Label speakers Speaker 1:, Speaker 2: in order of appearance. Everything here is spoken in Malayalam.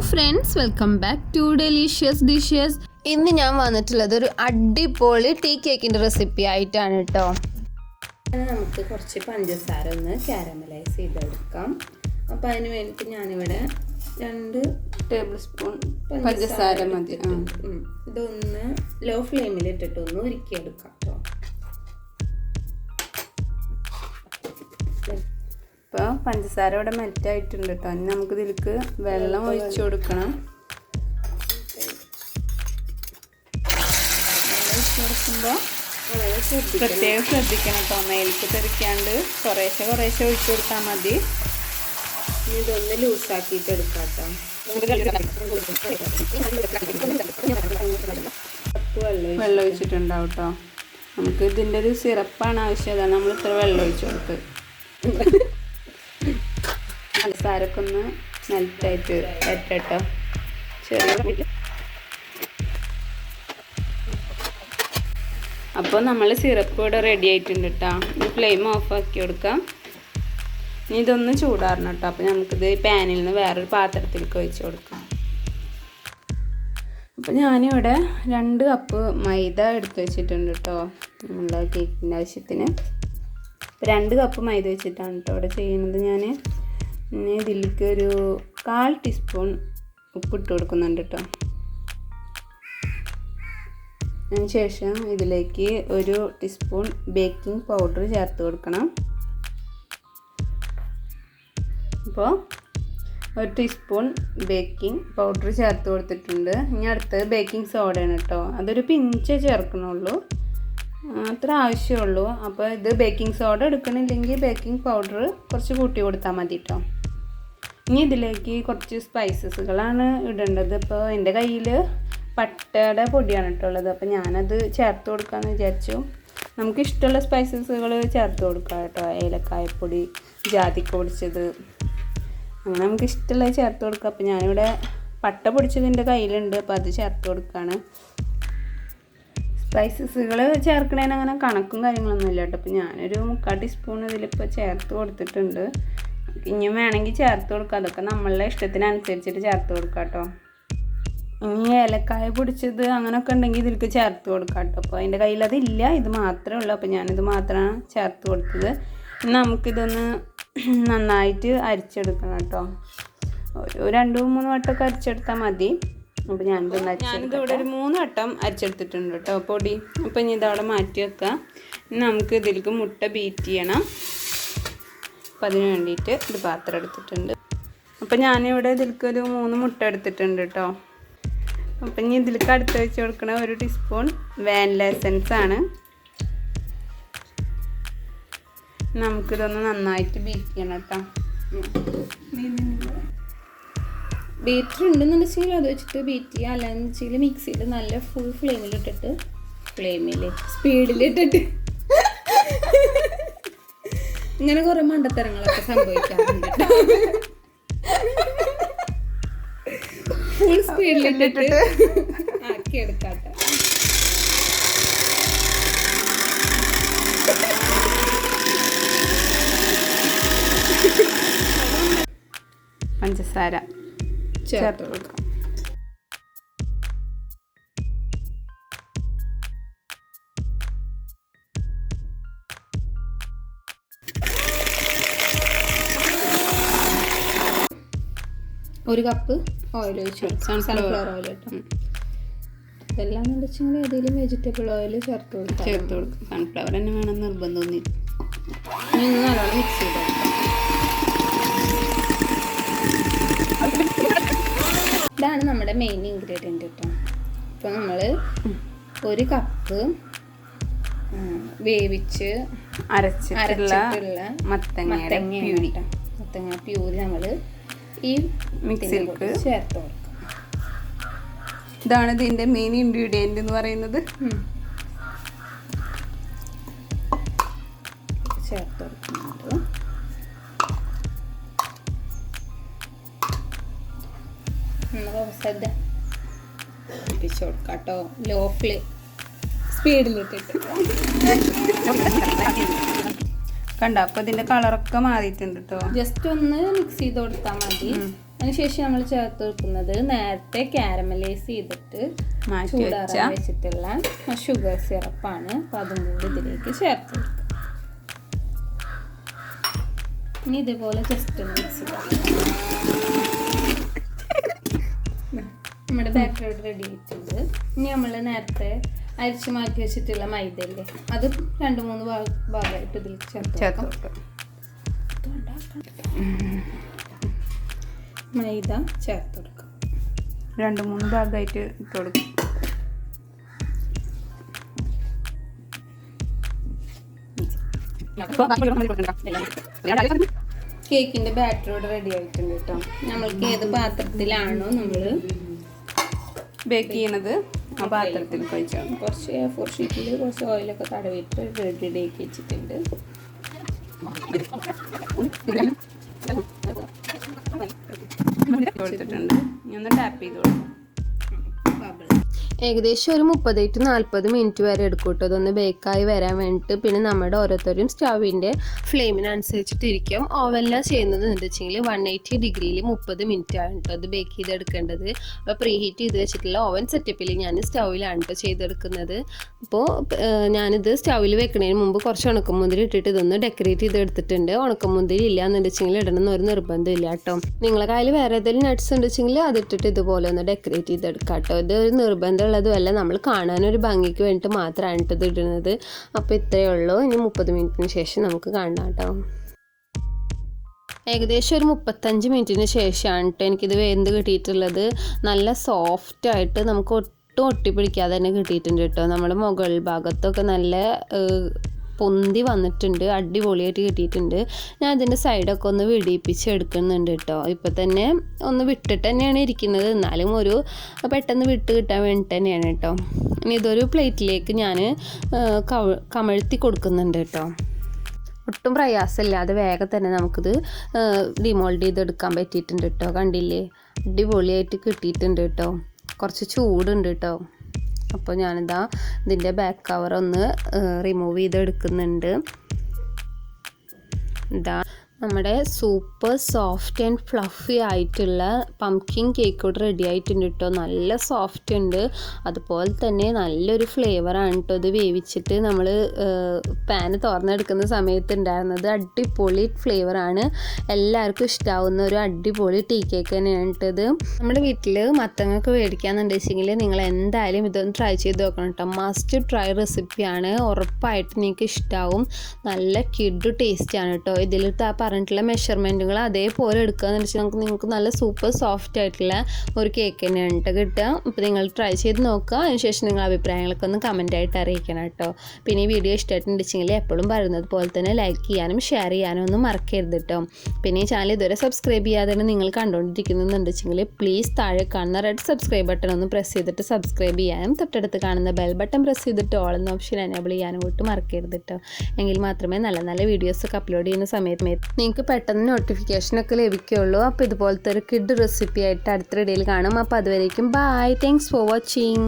Speaker 1: Friends, welcome back to delicious dishes. ഇന്ന് ഞാൻ വന്നിട്ടുള്ളത് ഒരു അടിപൊളി ടീ കേക്കിൻ്റെ റെസിപ്പി ആയിട്ടാണ് കേട്ടോ. നമുക്ക് കുറച്ച് പഞ്ചസാര ഒന്ന് കാരമലൈസ് ചെയ്തെടുക്കാം. അപ്പോൾ അതിന് വേണ്ടിയിട്ട് ഞാനിവിടെ 2 ടേബിൾ സ്പൂൺ പഞ്ചസാര മതി. ഇതൊന്ന് ലോ ഫ്ലെയിമിൽ ഇട്ടിട്ടൊന്ന് ഉരുക്കിയെടുക്കാം കേട്ടോ. ഇപ്പോൾ പഞ്ചസാര ഇവിടെ മെൽറ്റായിട്ടുണ്ട് കേട്ടോ. ഇനി നമുക്ക് ഇതിലേക്ക് വെള്ളം ഒഴിച്ചു കൊടുക്കണം. കൊടുക്കുമ്പോൾ പ്രത്യേകം ശ്രദ്ധിക്കണം കേട്ടോ, മേലേക്ക് തെറിക്കാണ്ട് കുറേശ്ശെ ഒഴിച്ചു കൊടുത്താൽ മതി. ഇതൊന്ന് ലൂസാക്കിയിട്ട് എടുക്കാം കേട്ടോ. വെള്ളം ഒഴിച്ചിട്ടുണ്ടാവും കേട്ടോ. നമുക്ക് ഇതിൻ്റെ ഒരു സിറപ്പാണ് ആവശ്യം, അതാണ് നമ്മൾ ഇത്ര വെള്ളം ഒഴിച്ചു കൊടുത്ത്. പഞ്ചസാരൊക്കെ ഒന്ന് മെൽറ്റായിട്ട് വരട്ടോ. ചെറിയ അപ്പോൾ നമ്മൾ സിറപ്പ് ഇവിടെ റെഡി ആയിട്ടുണ്ട് കേട്ടോ. ഇനി ഫ്ലെയിം ഓഫ് ആക്കി കൊടുക്കാം. ഇനി ഇതൊന്ന് ചൂടാറണം കേട്ടോ. അപ്പോൾ നമുക്കിത് പാനിൽ നിന്ന് വേറൊരു പാത്രത്തിലേക്ക് ഒഴിച്ച് കൊടുക്കാം. അപ്പോൾ ഞാനിവിടെ 2 കപ്പ് മൈദ എടുത്ത് വെച്ചിട്ടുണ്ട് കേട്ടോ. നമ്മുടെ കേക്കിൻ്റെ ആവശ്യത്തിന് 2 കപ്പ് മൈദ വെച്ചിട്ടാണ് കേട്ടോ ഇവിടെ ചെയ്യുന്നത് ഞാൻ. ഇനി ഇതിലേക്ക് ഒരു 1/4 ടീസ്പൂൺ ഉപ്പിട്ട് കൊടുക്കുന്നുണ്ട് കേട്ടോ. അതിനുശേഷം ഇതിലേക്ക് 1 ടീസ്പൂൺ ബേക്കിംഗ് പൗഡർ ചേർത്ത് കൊടുക്കണം. അപ്പോൾ 1 ടീസ്പൂൺ ബേക്കിംഗ് പൗഡർ ചേർത്ത് കൊടുത്തിട്ടുണ്ട്. ഇനി അടുത്തത് ബേക്കിംഗ് സോഡയാണ് കേട്ടോ. അതൊരു പിഞ്ചേ ചേർക്കണുള്ളൂ, അത്ര ആവശ്യമുള്ളൂ. അപ്പോൾ ഇത് ബേക്കിംഗ് സോഡ എടുക്കണില്ലെങ്കിൽ ബേക്കിംഗ് പൗഡർ കുറച്ച് കൂട്ടി കൊടുത്താൽ മതി കേട്ടോ. ഇനി ഇതിലേക്ക് കുറച്ച് സ്പൈസസുകളാണ് ഇടേണ്ടത്. ഇപ്പോൾ എൻ്റെ കയ്യിൽ പട്ടയുടെ പൊടിയാണ് ഇട്ടുള്ളത്. അപ്പോൾ ഞാനത് ചേർത്ത് കൊടുക്കാമെന്ന് വിചാരിച്ചു. നമുക്ക് ഇഷ്ടമുള്ള സ്പൈസസുകൾ ചേർത്ത് കൊടുക്കാം കേട്ടോ. ഏലക്കായപ്പൊടി, ജാതിക്ക പൊടിച്ചത്, അങ്ങനെ നമുക്ക് ഇഷ്ടമുള്ളത് ചേർത്ത് കൊടുക്കാം. അപ്പോൾ ഞാനിവിടെ പട്ട പൊടിച്ചത് എൻ്റെ കയ്യിലുണ്ട്, അപ്പോൾ അത് ചേർത്ത് കൊടുക്കുകയാണ്. സ്പൈസസുകൾ ചേർക്കണേന് അങ്ങനെ കണക്കും കാര്യങ്ങളൊന്നും ഇല്ല കേട്ടോ. അപ്പോൾ ഞാനൊരു 1/4 ടീസ്പൂൺ ഇതിലിപ്പോൾ ചേർത്ത് കൊടുത്തിട്ടുണ്ട്. ഇനിയും വേണമെങ്കിൽ ചേർത്ത് കൊടുക്കുക, അതൊക്കെ നമ്മളുടെ ഇഷ്ടത്തിനനുസരിച്ചിട്ട് ചേർത്ത് കൊടുക്കാം കേട്ടോ. ഇനി ഏലക്കായ പൊടിച്ചത് അങ്ങനെയൊക്കെ ഉണ്ടെങ്കിൽ ഇതിലേക്ക് ചേർത്ത് കൊടുക്കാം കേട്ടോ. അപ്പോൾ എൻ്റെ കയ്യിൽ അതില്ല, ഇത് മാത്രമേ ഉള്ളൂ. അപ്പോൾ ഞാനിത് മാത്രമാണ് ചേർത്ത് കൊടുത്തത്. നമുക്കിതൊന്ന് നന്നായിട്ട് അരിച്ചെടുക്കണം കേട്ടോ. ഒരു 2-3 വട്ടമൊക്കെ അരിച്ചെടുത്താൽ മതി. അപ്പോൾ ഞാനിതിവിടെ ഒരു 3 വട്ടം അരിച്ചെടുത്തിട്ടുണ്ട് കേട്ടോ പൊടി. അപ്പോൾ ഇനി ഇതവിടെ മാറ്റി വെക്കാം. നമുക്ക് ഇതിലേക്ക് മുട്ട ബീറ്റ് ചെയ്യണം. അപ്പം അതിന് വേണ്ടിയിട്ട് ഒരു പാത്രം എടുത്തിട്ടുണ്ട്. അപ്പം ഞാനിവിടെ ഇതിലേക്ക് ഒരു 3 മുട്ട എടുത്തിട്ടുണ്ട് കേട്ടോ. അപ്പം ഇനി ഇതിലേക്ക് അടുത്ത് വെച്ച് കൊടുക്കണ 1 ടീസ്പൂൺ വാനില എസൻസ് ആണ്. നമുക്കിതൊന്ന് നന്നായിട്ട് ബീറ്റ് ചെയ്യണം കേട്ടോ. ബീറ്റർ ഉണ്ടെന്ന് വെച്ചെങ്കിൽ അത് വെച്ചിട്ട് ബീറ്റ് ചെയ്യുക, അല്ലാന്ന് വെച്ചെങ്കിൽ മിക്സിയിൽ നല്ല ഫുൾ ഫ്ലെയിമിലിട്ടിട്ട് സ്പീഡിലിട്ടിട്ട് ഇങ്ങനെ കുറേ മണ്ടത്തരങ്ങളൊക്കെ സംഭവിക്കാറുണ്ട്. ഫുൾ സ്പീഡിലിട്ടിട്ട് ആക്കി എടുക്കാട്ടെ. പഞ്ചസാര ചേർത്ത് കൊടുക്കാം. ഒരു കപ്പ് ഓയിൽ ഒഴിച്ചു, സൺഫ്ലവർ ഓയിൽ കേട്ടോ. ഇതെല്ലാം എന്ന് വെച്ചെങ്കിൽ ഏതെങ്കിലും വെജിറ്റബിൾ ഓയിൽ ചേർത്ത് കൊടുക്കും. സൺഫ്ലവർ തന്നെ വേണം നിർബന്ധമൊന്നും. ഇനി ഒന്ന് നല്ലോണം മിക്സ് ചെയ്ത് കൊടുക്കാം. ഇതാണ് നമ്മുടെ മെയിൻ ഇൻഗ്രീഡിയൻറ്റ് കേട്ടോ. ഇപ്പോൾ നമ്മൾ 1 കപ്പ് വേവിച്ച് അരച്ചിട്ടുള്ള മത്തങ്ങ പ്യൂരി നമ്മൾ ഈ മിക്സിയിലേക്ക് ചേർത്ത് കൊടുക്കാം. ഇതാണ് ഇതിൻ്റെ മെയിൻ ഇൻഗ്രീഡിയൻ്റ് എന്ന് പറയുന്നത്. ചേർത്ത് കൊടുക്കുന്നത് ശ്രദ്ധ പിടിച്ചു കൊടുക്കാം കേട്ടോ. ലോ സ്പീഡിലിട്ടിട്ട് കണ്ടോ. അപ്പോൾ ഇതിൻ്റെ കളറൊക്കെ മാറിയിട്ടുണ്ട് കേട്ടോ. ജസ്റ്റ് ഒന്ന് മിക്സ് ചെയ്ത് കൊടുത്താൽ മതി. അതിനുശേഷം നമ്മൾ ചേർത്ത് വെക്കുന്നത് നേരത്തെ കാരമലൈസ് ചെയ്തിട്ട് ചൂടാറാൻ വെച്ചിട്ടുള്ള ഷുഗർ സിറപ്പാണ്. അപ്പോൾ അതും കൂടി ഇതിലേക്ക് ചേർത്ത് കൊടുക്കുക. ഇനി ഇതുപോലെ ജസ്റ്റ് ഒന്ന് മിക്സ് ചെയ്യാം. നമ്മുടെ ബാറ്റർ റെഡി ആയിട്ടുണ്ട്. ഇനി നമ്മൾ നേരത്തെ അരിച്ച് മാറ്റി വെച്ചിട്ടുള്ള മൈദയില്ലേ, അത് 2-3 ഭാഗമായിട്ട് ഇതിൽ ചേർത്ത് കൊടുക്കാം. മൈദ ചേർത്ത് കൊടുക്കാം.
Speaker 2: 2-3 ഭാഗമായിട്ട് ഇട്ട് കൊടുക്കും.
Speaker 1: കേക്കിൻ്റെ ബാറ്റർ ഇവിടെ റെഡി ആയിട്ടുണ്ട് കേട്ടോ. നമ്മൾക്ക് ഏത് പാത്രത്തിലാണോ നമ്മൾ
Speaker 2: ബേക്ക് ചെയ്യണത് ആ പാത്രത്തിൽ കഴിച്ചാൽ
Speaker 1: കുറച്ച് A4 ഷീറ്റിൽ കുറച്ച് ഓയിലൊക്കെ തടവിയിട്ട് റെഡി ആക്കി വെച്ചിട്ടുണ്ട്.
Speaker 2: കൊടുത്തിട്ടുണ്ട്. ഇനി ഒന്ന് ടാപ്പ് ചെയ്ത് കൊടുക്കും.
Speaker 1: ഏകദേശം ഒരു 30 to 40 മിനിറ്റ് വരെ എടുക്കും കേട്ടോ ഇതൊന്ന് ബേക്കായി വരാൻ വേണ്ടിയിട്ട്. പിന്നെ നമ്മുടെ ഓരോരുത്തരും സ്റ്റൗവിൻ്റെ ഫ്ലെയിമിനനുസരിച്ചിട്ടിരിക്കും. ഓവനിലാണ് ചെയ്യുന്നത് എന്ന് വെച്ചെങ്കിൽ 180 ഡിഗ്രിയിൽ 30 മിനിറ്റ് ആണ് കേട്ടോ അത് ബേക്ക് ചെയ്തെടുക്കേണ്ടത്. അപ്പോൾ പ്രീ ഹീറ്റ് ചെയ്ത് വെച്ചിട്ടുള്ള ഓവൻ സെറ്റപ്പിൽ ഞാൻ സ്റ്റൗവിലാണ് കേട്ടോ ചെയ്തെടുക്കുന്നത്. അപ്പോൾ ഞാനിത് സ്റ്റൗവിൽ വെക്കുന്നതിന് മുമ്പ് കുറച്ച് ഉണക്കമുന്തിരി ഇട്ടിട്ട് ഇതൊന്ന് ഡെക്കറേറ്റ് ചെയ്തെടുത്തിട്ടുണ്ട്. ഉണക്കമുന്തിരി ഇല്ല എന്ന് വെച്ചെങ്കിൽ ഇടണമെന്ന് ഒരു നിർബന്ധമില്ല കേട്ടോ. നിങ്ങളെ കയ്യിൽ വേറെ ഏതെങ്കിലും നട്ട്സ് ഉണ്ട് വെച്ചെങ്കിൽ അതിട്ടിട്ട് ഇതുപോലെ ഒന്ന് ഡെക്കറേറ്റ് ചെയ്തെടുക്കാം കേട്ടോ. ഇത് ഒരു നിർബന്ധം ഉള്ളതുമല്ല, നമ്മൾ കാണാനൊരു ഭംഗിക്ക് വേണ്ടിയിട്ട് മാത്രമാണ് ഇത് ഇടുന്നത്. അപ്പോൾ ഇത്രയേ ഉള്ളൂ. ഇനി 30 മിനിറ്റിന് ശേഷം നമുക്ക് കാണാം കേട്ടോ. ഏകദേശം ഒരു 35 മിനിറ്റിന് ശേഷമാണ് കേട്ടോ എനിക്കിത് വെന്ത് കിട്ടിയിട്ടുള്ളത്. നല്ല സോഫ്റ്റായിട്ട് നമുക്ക് ഒട്ടും ഒട്ടിപ്പിടിക്കാതെ തന്നെ കിട്ടിയിട്ടുണ്ട് കേട്ടോ. നമ്മുടെ മുകൾ ഭാഗത്തൊക്കെ നല്ല പൊന്തി വന്നിട്ടുണ്ട്, അടിപൊളിയായിട്ട് കിട്ടിയിട്ടുണ്ട്. ഞാൻ ഇതിൻ്റെ സൈഡൊക്കെ ഒന്ന് വിടിയിപ്പിച്ച് എടുക്കുന്നുണ്ട് കേട്ടോ. ഇപ്പം തന്നെ ഒന്ന് വിട്ടിട്ട് തന്നെയാണ് ഇരിക്കുന്നത്, എന്നാലും ഒരു പെട്ടെന്ന് വിട്ട് കിട്ടാൻ വേണ്ടിയിട്ട് തന്നെയാണ് കേട്ടോ. ഇനി ഇതൊരു പ്ലേറ്റിലേക്ക് ഞാൻ കമഴ്ത്തി കൊടുക്കുന്നുണ്ട് കേട്ടോ. ഒട്ടും പ്രയാസമില്ലാതെ വേഗം തന്നെ നമുക്കിത് ഡിമോൾഡ് ചെയ്തെടുക്കാൻ പറ്റിയിട്ടുണ്ട് കേട്ടോ. കണ്ടില്ലേ, അടിപൊളിയായിട്ട് കിട്ടിയിട്ടുണ്ട് കേട്ടോ. കുറച്ച് ചൂടുണ്ട് കേട്ടോ. അപ്പോൾ ഞാനിതാ ഇതിൻ്റെ ബാക്ക് കവർ ഒന്ന് റിമൂവ് ചെയ്തെടുക്കുന്നുണ്ട്. ഇതാ നമ്മുടെ സൂപ്പർ സോഫ്റ്റ് ആൻഡ് ഫ്ലഫി ആയിട്ടുള്ള പംകിൻ കേക്ക് കൂടെ റെഡി ആയിട്ടുണ്ട് കേട്ടോ. നല്ല സോഫ്റ്റ് ഉണ്ട്, അതുപോലെ തന്നെ നല്ലൊരു ഫ്ലേവറാണ് കേട്ടോ. ഇത് വേവിച്ചിട്ട് നമ്മൾ പാന് തുറന്നെടുക്കുന്ന സമയത്ത് ഉണ്ടായിരുന്നത് അടിപൊളി ഫ്ലേവറാണ്. എല്ലാവർക്കും ഇഷ്ടമാവുന്ന ഒരു അടിപൊളി ടീ കേക്ക് തന്നെയാണ് കേട്ടത്. നമ്മുടെ വീട്ടിൽ മത്തങ്ങൊക്കെ മേടിക്കാമെന്ന് വെച്ചെങ്കിൽ നിങ്ങൾ എന്തായാലും ഇതൊന്ന് ട്രൈ ചെയ്ത് നോക്കണം കേട്ടോ. മസ്റ്റ് ട്രൈ റെസിപ്പിയാണ്, ഉറപ്പായിട്ട് നിങ്ങൾക്ക് ഇഷ്ടമാവും. നല്ല കിഡ് ടേസ്റ്റാണ് കേട്ടോ. ഇതിലിട്ട് പറഞ്ഞിട്ടുള്ള മെഷർമെൻറ്റുകൾ അതേപോലെ എടുക്കുകയെന്ന് വെച്ചാൽ നിങ്ങൾക്ക് നല്ല സൂപ്പർ സോഫ്റ്റ് ആയിട്ടുള്ള ഒരു കേക്ക് തന്നെയാണ് കേട്ടോ കിട്ടുക. അപ്പോൾ നിങ്ങൾ ട്രൈ ചെയ്ത് നോക്കുക. അതിനുശേഷം നിങ്ങൾ അഭിപ്രായങ്ങളൊക്കെ ഒന്ന് കമൻറ്റായിട്ട് അറിയിക്കണം കേട്ടോ. പിന്നെ ഈ വീഡിയോ ഇഷ്ടമായിട്ടുണ്ടെങ്കിൽ എപ്പോഴും പറയുന്നത് പോലെ തന്നെ ലൈക്ക് ചെയ്യാനും ഷെയർ ചെയ്യാനും ഒന്നും മറക്കരുത് കേട്ടോ. പിന്നെ ഈ ചാനൽ ഇതുവരെ സബ്സ്ക്രൈബ് ചെയ്യാതെ നിങ്ങൾ കണ്ടുകൊണ്ടിരിക്കുന്നുണ്ടെങ്കിൽ പ്ലീസ് താഴെ കാണുന്ന റെഡ് സബ്സ്ക്രൈബ് ബട്ടൺ ഒന്ന് പ്രസ് ചെയ്തിട്ട് സബ്സ്ക്രൈബ് ചെയ്യാനും തൊട്ടടുത്ത് കാണുന്ന ബെൽ ബട്ടൺ പ്രസ് ചെയ്തിട്ട് ഓൾ എന്ന ഓപ്ഷൻ എനേബിൾ ചെയ്യാനും ഒട്ടും മറക്കരുത് കേട്ടോ. എങ്കിൽ മാത്രമേ നല്ല നല്ല വീഡിയോസൊക്കെ അപ്ലോഡ് ചെയ്യുന്ന സമയത്ത് നിങ്ങൾക്ക് പെട്ടെന്ന് നോട്ടിഫിക്കേഷനൊക്കെ ലഭിക്കുകയുള്ളൂ. അപ്പോൾ ഇതുപോലത്തെ ഒരു കിഡ് റെസിപ്പി ആയിട്ട് അടുത്ത വീഡിയോയിൽ കാണും. അപ്പോൾ അതുവരേക്കും ബൈ, താങ്ക്സ് ഫോർ വാച്ചിങ്.